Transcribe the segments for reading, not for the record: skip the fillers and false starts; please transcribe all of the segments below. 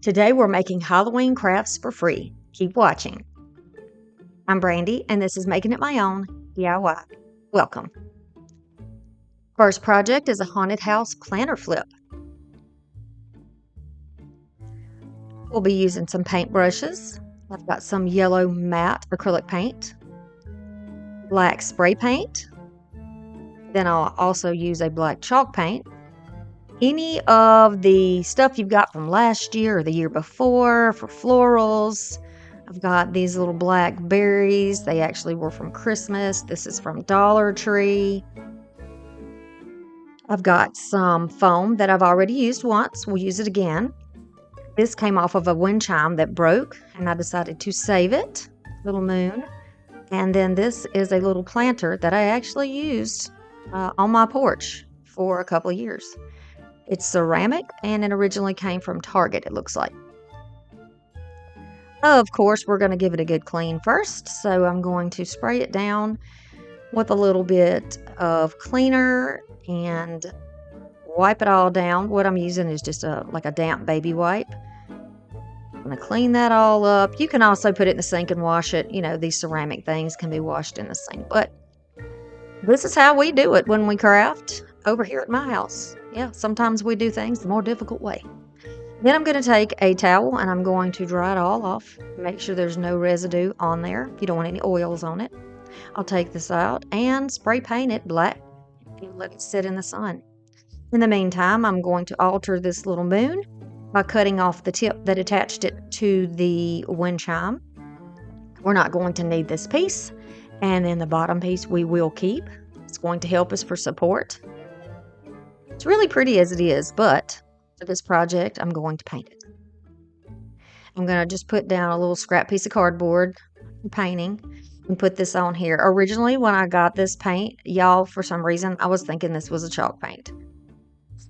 Today we're making Halloween crafts for free. Keep watching. I'm Brandy and this is Making It My Own DIY. Welcome. First project is a haunted house planter flip. We'll be using some paint brushes. I've got some yellow matte acrylic paint, black spray paint, then I'll also use a black chalk paint. Any of the stuff you've got from last year or the year before for florals. I've got these little black berries. They actually were from Christmas. This is from Dollar Tree. I've got some foam that I've already used once. We'll use it again. This came off of a wind chime that broke, and I decided to save it. Little moon. And then this is a little planter that I actually used on my porch for a couple of years. It's ceramic, and it originally came from Target, it looks like. Of course, we're going to give it a good clean first, so I'm going to spray it down with a little bit of cleaner and wipe it all down. What I'm using is just like a damp baby wipe. I'm going to clean that all up. You can also put it in the sink and wash it. You know, these ceramic things can be washed in the sink, but this is how we do it when we craft over here at my house. Yeah, sometimes we do things the more difficult way. Then I'm going to take a towel and I'm going to dry it all off. Make sure there's no residue on there. You don't want any oils on it. I'll take this out and spray paint it black and let it sit in the sun. In the meantime, I'm going to alter this little moon by cutting off the tip that attached it to the wind chime. We're not going to need this piece. And then the bottom piece we will keep. It's going to help us for support. It's really pretty as it is, but for this project, I'm going to paint it. I'm going to just put down a little scrap piece of cardboard for painting and put this on here. Originally, when I got this paint, y'all, for some reason, I was thinking this was a chalk paint.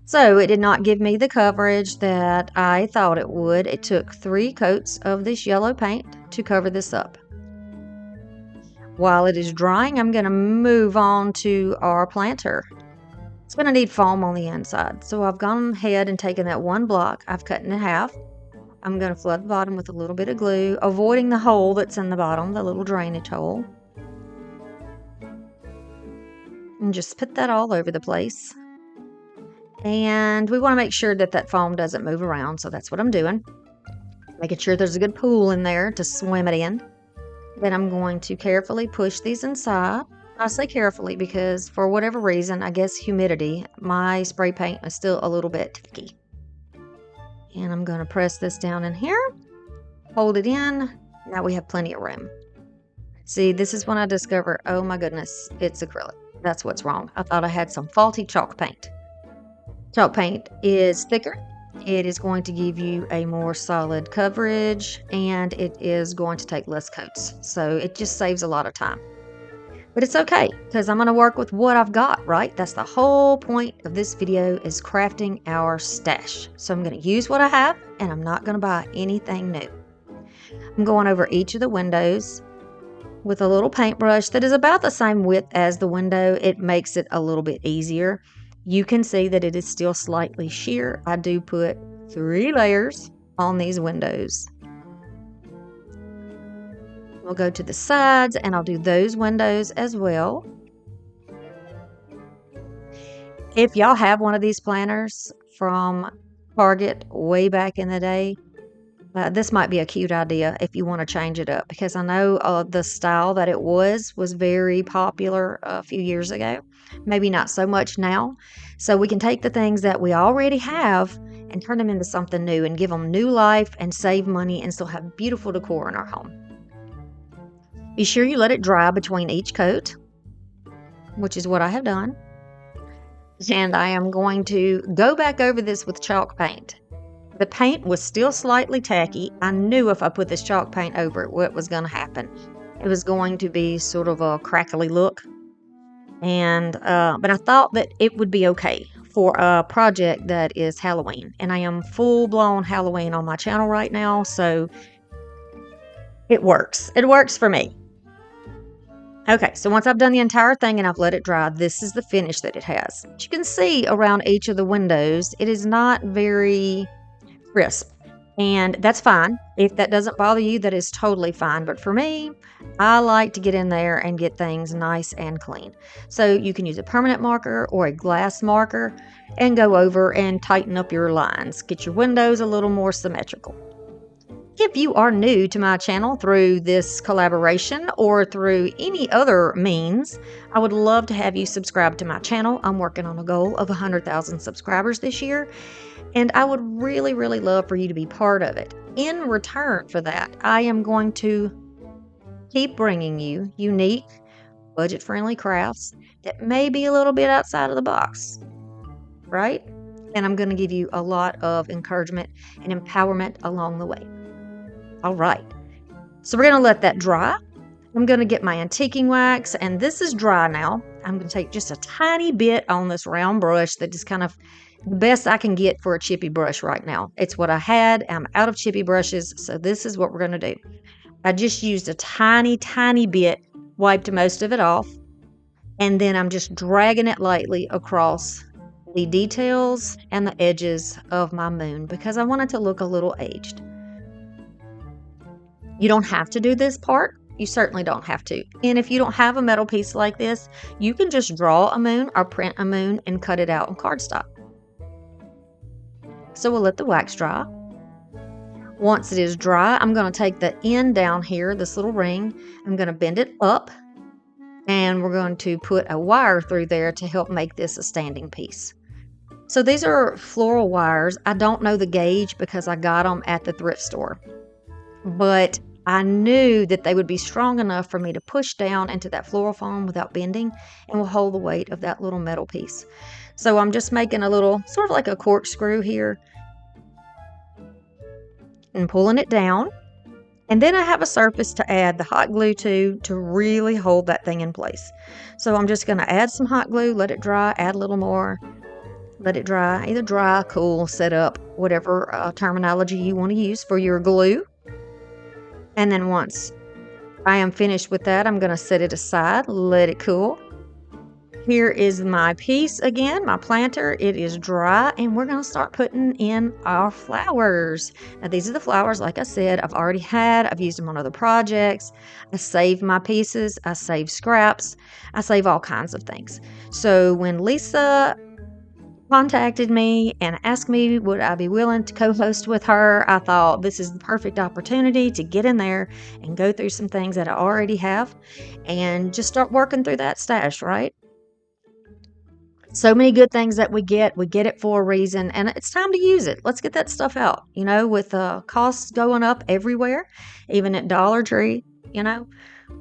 So it did not give me the coverage that I thought it would. It took 3 coats of this yellow paint to cover this up. While it is drying, I'm going to move on to our planter. It's going to need foam on the inside. So I've gone ahead and taken that one block. I've cut it in half. I'm going to flood the bottom with a little bit of glue, avoiding the hole that's in the bottom, the little drainage hole. And just put that all over the place. And we want to make sure that that foam doesn't move around. So that's what I'm doing. Making sure there's a good pool in there to swim it in. Then I'm going to carefully push these inside. I say carefully because for whatever reason, I guess humidity, my spray paint is still a little bit sticky. And I'm going to press this down in here, hold it in. Now we have plenty of room. See, this is when I discover, oh my goodness, it's acrylic. That's what's wrong. I thought I had some faulty chalk paint. Chalk paint is thicker. It is going to give you a more solid coverage, and it is going to take less coats. So it just saves a lot of time. But it's okay, because I'm going to work with what I've got, right? That's the whole point of this video, is crafting our stash. So I'm going to use what I have, and I'm not going to buy anything new. I'm going over each of the windows with a little paintbrush that is about the same width as the window. It makes it a little bit easier. You can see that it is still slightly sheer. I do put 3 layers on these windows. We'll go to the sides and I'll do those windows as well. If y'all have one of these planters from Target way back in the day, this might be a cute idea if you want to change it up, because I know the style that it was very popular a few years ago. Maybe not so much now. So we can take the things that we already have and turn them into something new and give them new life and save money and still have beautiful decor in our home. Be sure you let it dry between each coat, which is what I have done. And I am going to go back over this with chalk paint. The paint was still slightly tacky. I knew if I put this chalk paint over it, what was going to happen. It was going to be sort of a crackly look. And but I thought that it would be okay for a project that is Halloween. And I am full-blown Halloween on my channel right now, so it works. It works for me. Okay, so once I've done the entire thing and I've let it dry, this is the finish that it has. But you can see around each of the windows, it is not very crisp. And that's fine. If that doesn't bother you, that is totally fine. But for me, I like to get in there and get things nice and clean. So you can use a permanent marker or a glass marker and go over and tighten up your lines. Get your windows a little more symmetrical. If you are new to my channel through this collaboration or through any other means, I would love to have you subscribe to my channel. I'm working on a goal of 100,000 subscribers this year, and I would really, really love for you to be part of it. In return for that, I am going to keep bringing you unique, budget-friendly crafts that may be a little bit outside of the box, right? And I'm going to give you a lot of encouragement and empowerment along the way. All right, so we're going to let that dry. I'm going to get my antiquing wax, and this is dry now. I'm going to take just a tiny bit on this round brush that is kind of the best I can get for a chippy brush right now. It's what I had. I'm out of chippy brushes, so this is what we're going to do. I just used a tiny, tiny bit, wiped most of it off, and then I'm just dragging it lightly across the details and the edges of my moon because I want it to look a little aged. You don't have to do this part. You certainly don't have to. And if you don't have a metal piece like this, you can just draw a moon or print a moon and cut it out on cardstock. So we'll let the wax dry. Once it is dry, I'm going to take the end down here, this little ring, I'm going to bend it up, and we're going to put a wire through there to help make this a standing piece. So these are floral wires. I don't know the gauge because I got them at the thrift store, but I knew that they would be strong enough for me to push down into that floral foam without bending and will hold the weight of that little metal piece. So I'm just making a little, sort of like a corkscrew here and pulling it down. And then I have a surface to add the hot glue to really hold that thing in place. So I'm just going to add some hot glue, let it dry, add a little more, let it dry, either dry, cool, set up, whatever terminology you want to use for your glue. And then once I am finished with that, I'm going to set it aside, let it cool. Here is my piece again, my planter. It is dry, and we're going to start putting in our flowers. Now, these are the flowers, like I said, I've already had. I've used them on other projects. I save my pieces. I save scraps. I save all kinds of things. So when Lisa contacted me and asked me would I be willing to co-host with her, I thought this is the perfect opportunity to get in there and go through some things that I already have and just start working through that stash, right? So many good things that we get it for a reason, and it's time to use it. Let's get that stuff out. With costs going up everywhere, even at Dollar Tree,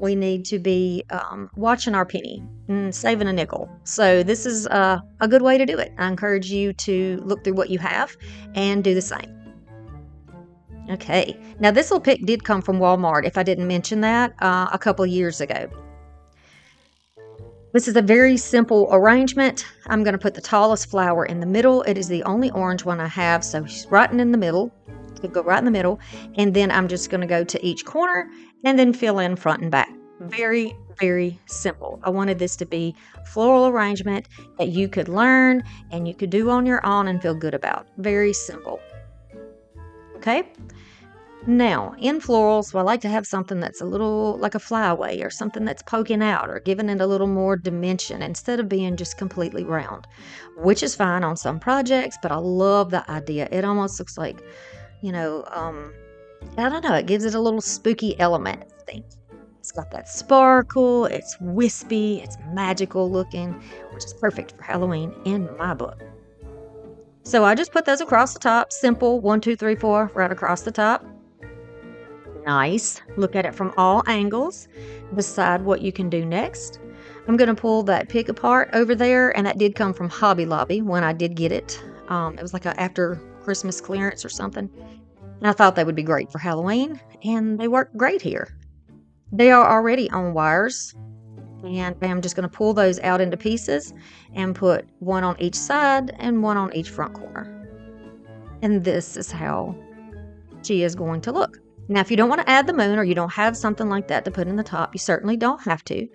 we need to be watching our penny and saving a nickel. So this is a good way to do it. I encourage you to look through what you have and do the same. Okay, now this little pick did come from Walmart, if I didn't mention that, a couple of years ago. This is a very simple arrangement. I'm going to put the tallest flower in the middle. It is the only orange one I have, so she's right in the middle. Could go right in the middle. And then I'm just going to go to each corner and then fill in front and back. Very, very simple. I wanted this to be floral arrangement that you could learn and you could do on your own and feel good about. Very simple. Okay? Now, in florals, I like to have something that's a little like a flyaway or something that's poking out or giving it a little more dimension instead of being just completely round, which is fine on some projects, but I love the idea. It almost looks like, I don't know, it gives it a little spooky element. It's got that sparkle, it's wispy, it's magical looking, which is perfect for Halloween in my book. So I just put those across the top, simple, 1, 2, 3, 4, right across the top. Nice. Look at it from all angles. Decide what you can do next. I'm going to pull that pick apart over there, and that did come from Hobby Lobby when I did get it. It was like a after Christmas clearance or something. And I thought they would be great for Halloween, and they work great here. They are already on wires, and I'm just going to pull those out into pieces and put one on each side and one on each front corner. And this is how she is going to look. Now, if you don't want to add the moon or you don't have something like that to put in the top, you certainly don't have to.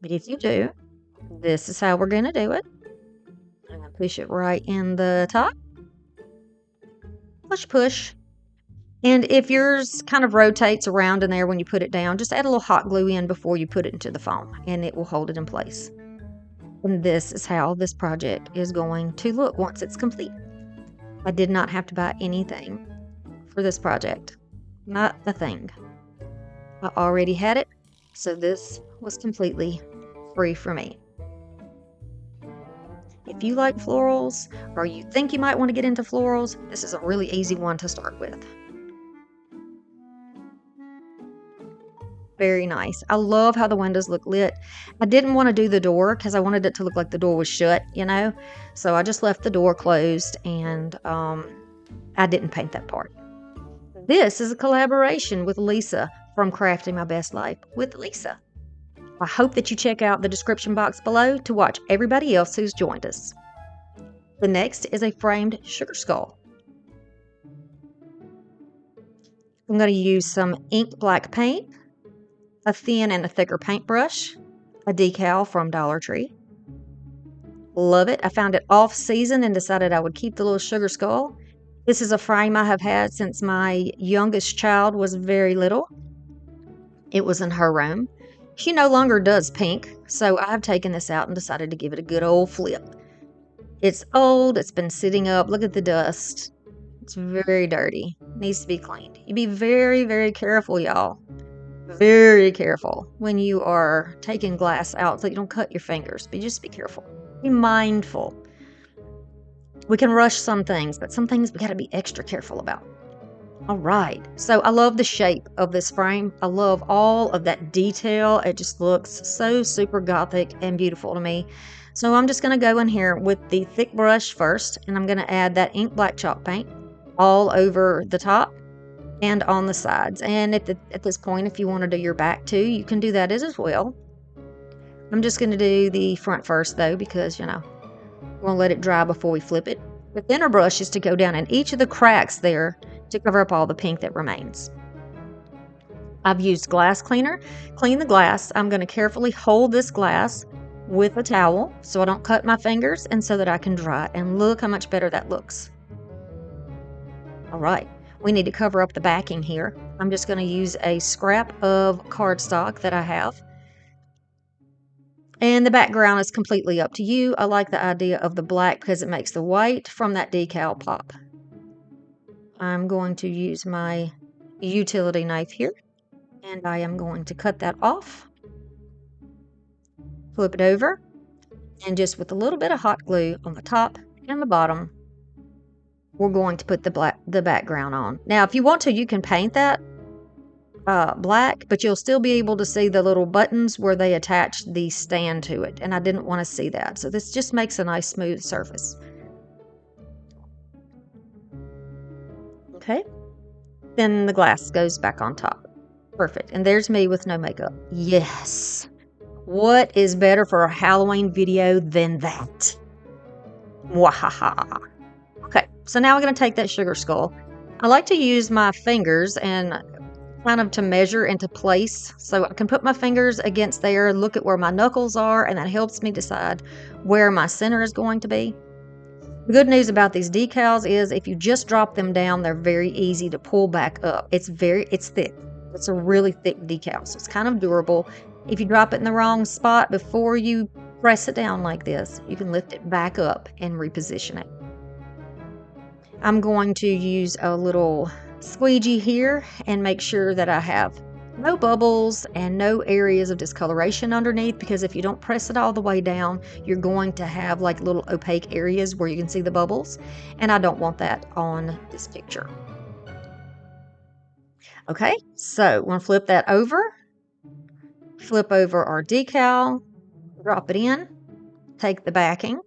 But if you do, this is how we're going to do it. I'm going to push it right in the top. Push, push. And if yours kind of rotates around in there when you put it down, just add a little hot glue in before you put it into the foam, and it will hold it in place. And this is how this project is going to look once it's complete. I did not have to buy anything for this project. Not a thing. I already had it, so this was completely free for me. If you like florals, or you think you might want to get into florals, this is a really easy one to start with. Very nice. I love how the windows look lit. I didn't want to do the door because I wanted it to look like the door was shut, you know? So I just left the door closed, and I didn't paint that part. This is a collaboration with Lisa from Crafting My Best Life with Lisa. I hope that you check out the description box below to watch everybody else who's joined us. The next is a framed sugar skull. I'm going to use some ink black paint, a thin and a thicker paintbrush, a decal from Dollar Tree. Love it. I found it off season and decided I would keep the little sugar skull. This is a frame I have had since my youngest child was very little. It was in her room. She no longer does pink, so I've taken this out and decided to give it a good old flip. It's old, it's been sitting up. Look at the dust. It's very dirty. Needs to be cleaned. You be very, very careful, y'all. Very careful when you are taking glass out so you don't cut your fingers. But just be careful. Be mindful. We can rush some things, but some things we got to be extra careful about. All right, so I love the shape of this frame. I love all of that detail. It just looks so super gothic and beautiful to me. So I'm just going to go in here with the thick brush first, and I'm going to add that ink black chalk paint all over the top and on the sides. And at this point, if you want to do your back too, you can do that as well. I'm just going to do the front first though, because we're going to let it dry before we flip it. The thinner brush is to go down in each of the cracks there to cover up all the pink that remains. I've used glass cleaner. Clean the glass. I'm going to carefully hold this glass with a towel so I don't cut my fingers and so that I can dry it. And look how much better that looks. All right, we need to cover up the backing here. I'm just going to use a scrap of cardstock that I have. And the background is completely up to you. I like the idea of the black because it makes the white from that decal pop. I'm going to use my utility knife here, and I am going to cut that off, flip it over, and just with a little bit of hot glue on the top and the bottom, we're going to put the background on. Now, if you want to, you can paint that black, but you'll still be able to see the little buttons where they attach the stand to it, and I didn't want to see that. So this just makes a nice smooth surface. Okay, then the glass goes back on top. Perfect. And there's me with no makeup. Yes. What is better for a Halloween video than that? Wahaha. Okay, so now we're going to take that sugar skull. I like to use my fingers and kind of to measure into place. So I can put my fingers against there, look at where my knuckles are, and that helps me decide where my center is going to be. The good news about these decals is if you just drop them down, they're very easy to pull back up. It's thick. It's a really thick decal, so it's kind of durable. If you drop it in the wrong spot before you press it down like this, you can lift it back up and reposition it. I'm going to use a little squeegee here and make sure that I have no bubbles and no areas of discoloration underneath, because if you don't press it all the way down, you're going to have like little opaque areas where you can see the bubbles, and I don't want that on this picture. Okay, so we're going to flip that over, flip over our decal, drop it in, take the backing,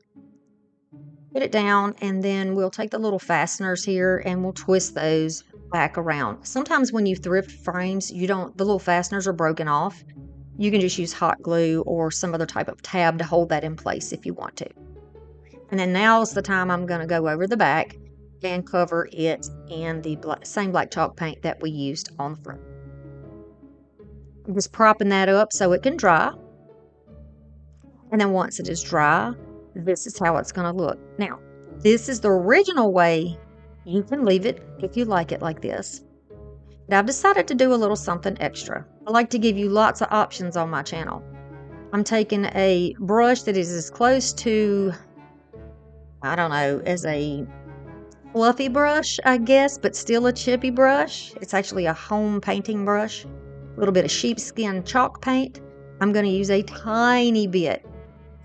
put it down, and then we'll take the little fasteners here and we'll twist those back around. Sometimes when you thrift frames, the little fasteners are broken off. You can just use hot glue or some other type of tab to hold that in place if you want to. And then now's the time I'm going to go over the back and cover it in the same black chalk paint that we used on the front. I'm just propping that up so it can dry. And then once it is dry, this is how it's going to look. Now, this is the original way. You can leave it if you like it like this. But I've decided to do a little something extra. I like to give you lots of options on my channel. I'm taking a brush that is as close to, I don't know, as a fluffy brush, I guess, but still a chippy brush. It's actually a home painting brush. A little bit of sheepskin chalk paint. I'm going to use a tiny bit.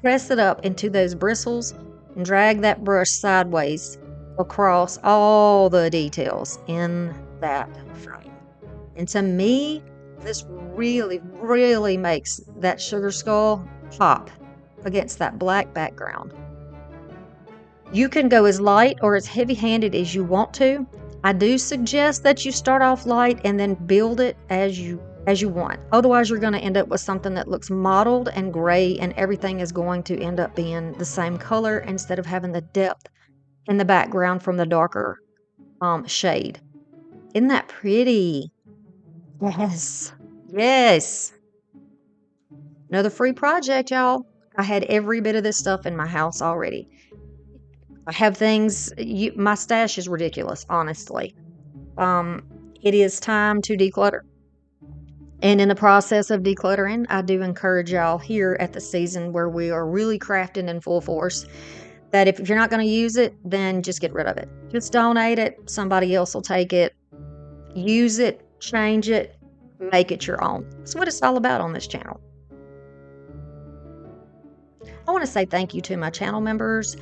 Press it up into those bristles and drag that brush sideways across all the details in that frame. And to me, this really, really makes that sugar skull pop against that black background. You can go as light or as heavy-handed as you want to. I do suggest that you start off light and then build it as you want. Otherwise, you're going to end up with something that looks mottled and gray, and everything is going to end up being the same color instead of having the depth in the background from the darker shade. Isn't that pretty? Yes. Yes. Another free project, y'all. I had every bit of this stuff in my house already. I have things, my stash is ridiculous, honestly. It is time to declutter. And in the process of decluttering, I do encourage y'all here at the season where we are really crafting in full force that if you're not going to use it, then just get rid of it. Just donate it. Somebody else will take it. Use it, change it, make it your own. That's what it's all about on this channel. I want to say thank you to my channel members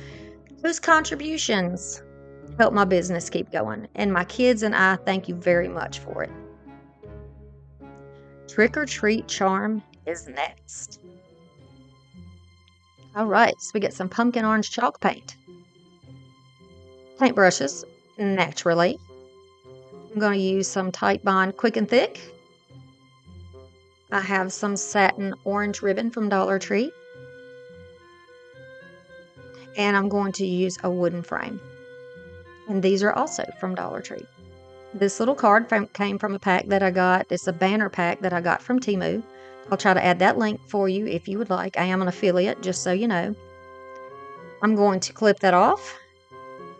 whose contributions help my business keep going. And my kids and I thank you very much for it. Trick or treat charm is next. All right, so we get some pumpkin orange chalk paint. Paintbrushes, naturally. I'm going to use some Titebond Quick and Thick. I have some satin orange ribbon from Dollar Tree. And I'm going to use a wooden frame. And these are also from Dollar Tree. This little card came from a pack that I got. It's a banner pack that I got from TEMU. I'll try to add that link for you if you would like. I am an affiliate, just so you know. I'm going to clip that off.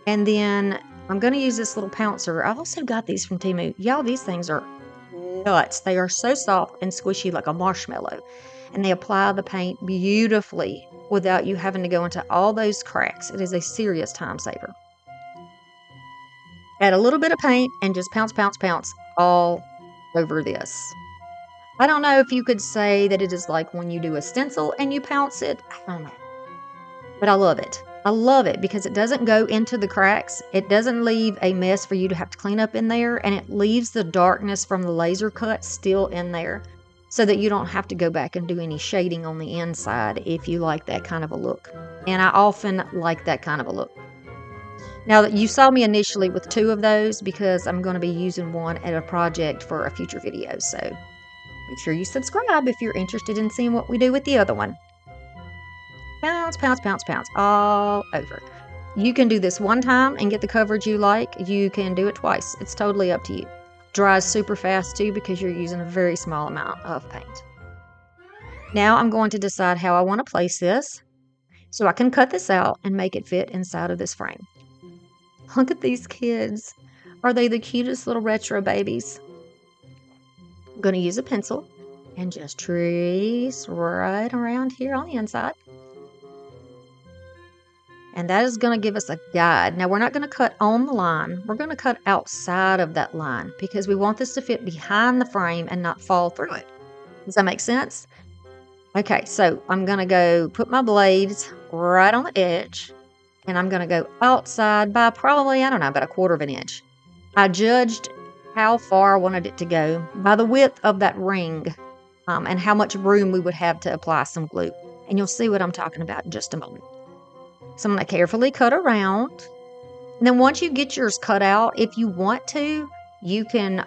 And then I'm going to use this little pouncer. I've also got these from TEMU. Y'all, these things are nuts. They are so soft and squishy like a marshmallow. And they apply the paint beautifully without you having to go into all those cracks. It is a serious time saver. Add a little bit of paint and just pounce, pounce, pounce all over this. I don't know if you could say that it is like when you do a stencil and you pounce it. I don't know. But I love it. I love it because it doesn't go into the cracks. It doesn't leave a mess for you to have to clean up in there. And it leaves the darkness from the laser cut still in there so that you don't have to go back and do any shading on the inside if you like that kind of a look. And I often like that kind of a look. Now, you saw me initially with 2 of those because I'm going to be using one at a project for a future video. So make sure you subscribe if you're interested in seeing what we do with the other one. Pounce, pounce, pounce, pounce all over. You can do this one time and get the coverage you like. You can do it twice. It's totally up to you. Dries super fast too because you're using a very small amount of paint. Now I'm going to decide how I want to place this so I can cut this out and make it fit inside of this frame. Look at these kids. Are they the cutest little retro babies? I'm going to use a pencil and just trace right around here on the inside. And that is going to give us a guide. Now, we're not going to cut on the line. We're going to cut outside of that line because we want this to fit behind the frame and not fall through it. Does that make sense? Okay, so I'm going to go put my blades right on the edge. And I'm going to go outside by probably, I don't know, about a 1/4 of an inch. I judged how far I wanted it to go by the width of that ring and how much room we would have to apply some glue. And you'll see what I'm talking about in just a moment. So I'm going to carefully cut around. And then once you get yours cut out, if you want to, you can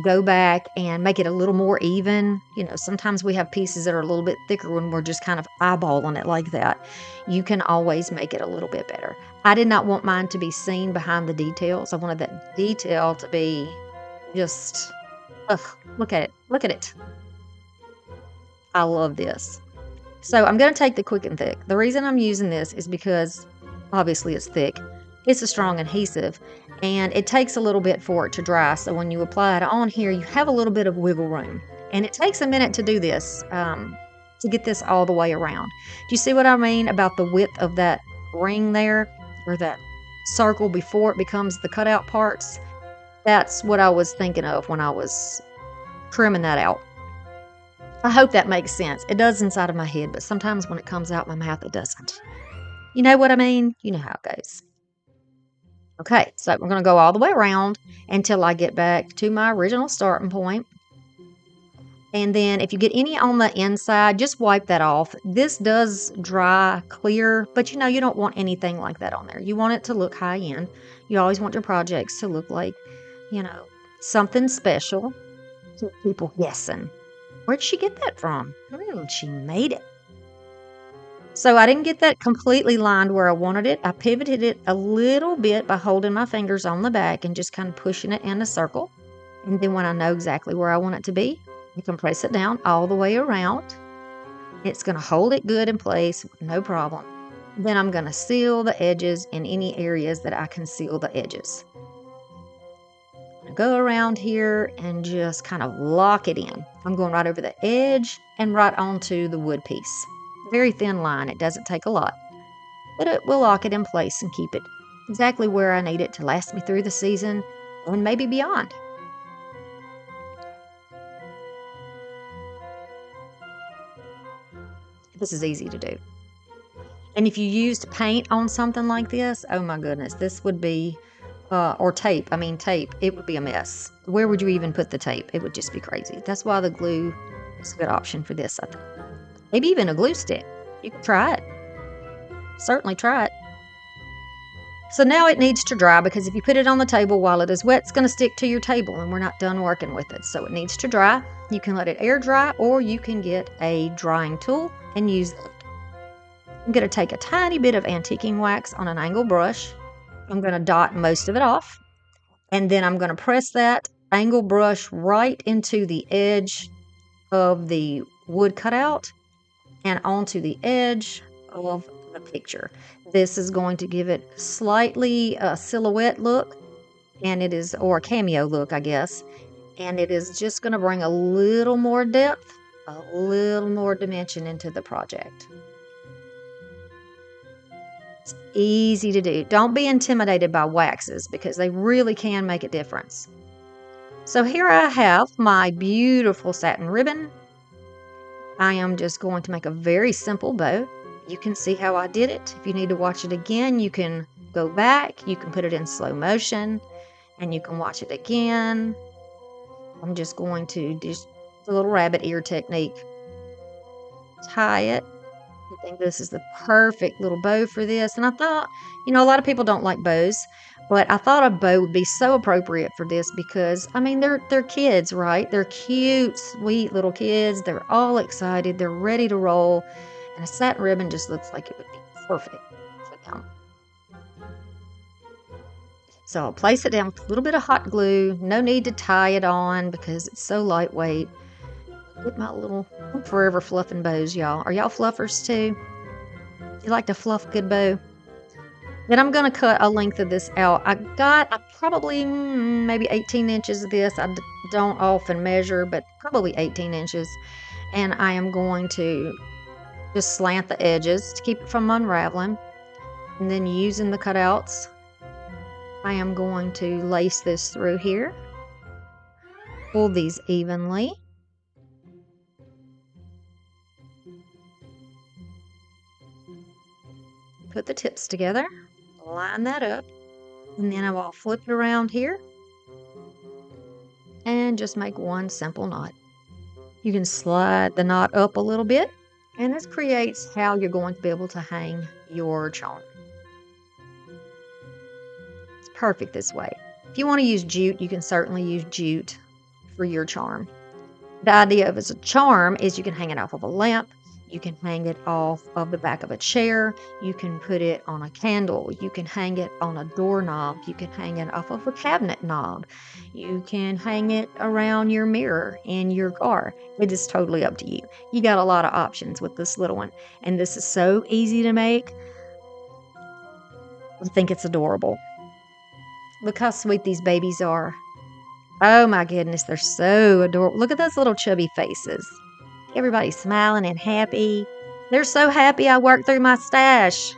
go back and make it a little more even. You know, sometimes we have pieces that are a little bit thicker when we're just kind of eyeballing it like that. You can always make it a little bit better. I did not want mine to be seen behind the details. I wanted that detail to be just, look at it. Look at it. I love this. So I'm going to take the Quick and Thick. The reason I'm using this is because obviously it's thick. It's a strong adhesive, and it takes a little bit for it to dry. So when you apply it on here, you have a little bit of wiggle room. And it takes a minute to do this, to get this all the way around. Do you see what I mean about the width of that ring there, or that circle before it becomes the cutout parts? That's what I was thinking of when I was trimming that out. I hope that makes sense. It does inside of my head, but sometimes when it comes out my mouth, it doesn't. You know what I mean? You know how it goes. Okay, so we're going to go all the way around until I get back to my original starting point. And then if you get any on the inside, just wipe that off. This does dry clear, but you don't want anything like that on there. You want it to look high end. You always want your projects to look like, something special. Keep people guessing. Where'd she get that from? She made it. So I didn't get that completely lined where I wanted it. I pivoted it a little bit by holding my fingers on the back and just kind of pushing it in a circle. And then when I know exactly where I want it to be, you can press it down all the way around. It's going to hold it good in place, no problem. Then I'm going to seal the edges in any areas that I can seal the edges. Go around here and just kind of lock it in. I'm going right over the edge and right onto the wood piece. Very thin line. It doesn't take a lot, but it will lock it in place and keep it exactly where I need it to last me through the season and maybe beyond. This is easy to do. And if you used paint on something like this, oh my goodness, this would be, or tape, it would be a mess. Where would you even put the tape? It would just be crazy. That's why the glue is a good option for this, I think. Maybe even a glue stick. You can try it. Certainly try it. So now it needs to dry, because if you put it on the table while it is wet, it's going to stick to your table and we're not done working with it. So it needs to dry. You can let it air dry, or you can get a drying tool and use it. I'm going to take a tiny bit of antiquing wax on an angle brush. I'm going to dot most of it off. And then I'm going to press that angle brush right into the edge of the wood cutout and onto the edge of the picture. This is going to give it slightly a silhouette look, or a cameo look, I guess. And it is just going to bring a little more depth, a little more dimension into the project. It's easy to do. Don't be intimidated by waxes, because they really can make a difference. So here I have my beautiful satin ribbon. I am just going to make a very simple bow. You can see how I did it. If you need to watch it again, you can go back. You can put it in slow motion and you can watch it again. I'm just going to do the little rabbit ear technique. Tie it. I think this is the perfect little bow for this. And I thought, a lot of people don't like bows, but I thought a bow would be so appropriate for this because, they're kids, right? They're cute, sweet little kids. They're all excited. They're ready to roll. And a satin ribbon just looks like it would be perfect for them. So I'll place it down with a little bit of hot glue. No need to tie it on because it's so lightweight. Get my little forever fluffing bows, y'all. Are y'all fluffers too? You like to fluff good bow? Then I'm going to cut a length of this out. I probably maybe 18 inches of this. I don't often measure, but probably 18 inches. And I am going to just slant the edges to keep it from unraveling. And then using the cutouts, I am going to lace this through here. Pull these evenly. Put the tips together, line that up, and then I will flip it around here and just make one simple knot. You can slide the knot up a little bit, and this creates how you're going to be able to hang your charm. It's perfect this way. If you want to use jute, you can certainly use jute for your charm. The idea of it as a charm is you can hang it off of a lamp. You can hang it off of the back of a chair. You can put it on a candle. You can hang it on a doorknob. You can hang it off of a cabinet knob. You can hang it around your mirror in your car. It is totally up to you. You got a lot of options with this little one. And this is so easy to make. I think it's adorable. Look how sweet these babies are. Oh my goodness, they're so adorable. Look at those little chubby faces. Everybody's smiling and happy. They're so happy I worked through my stash.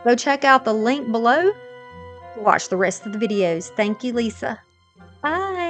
Go check out the link below to watch the rest of the videos. Thank you, Lisa. Bye.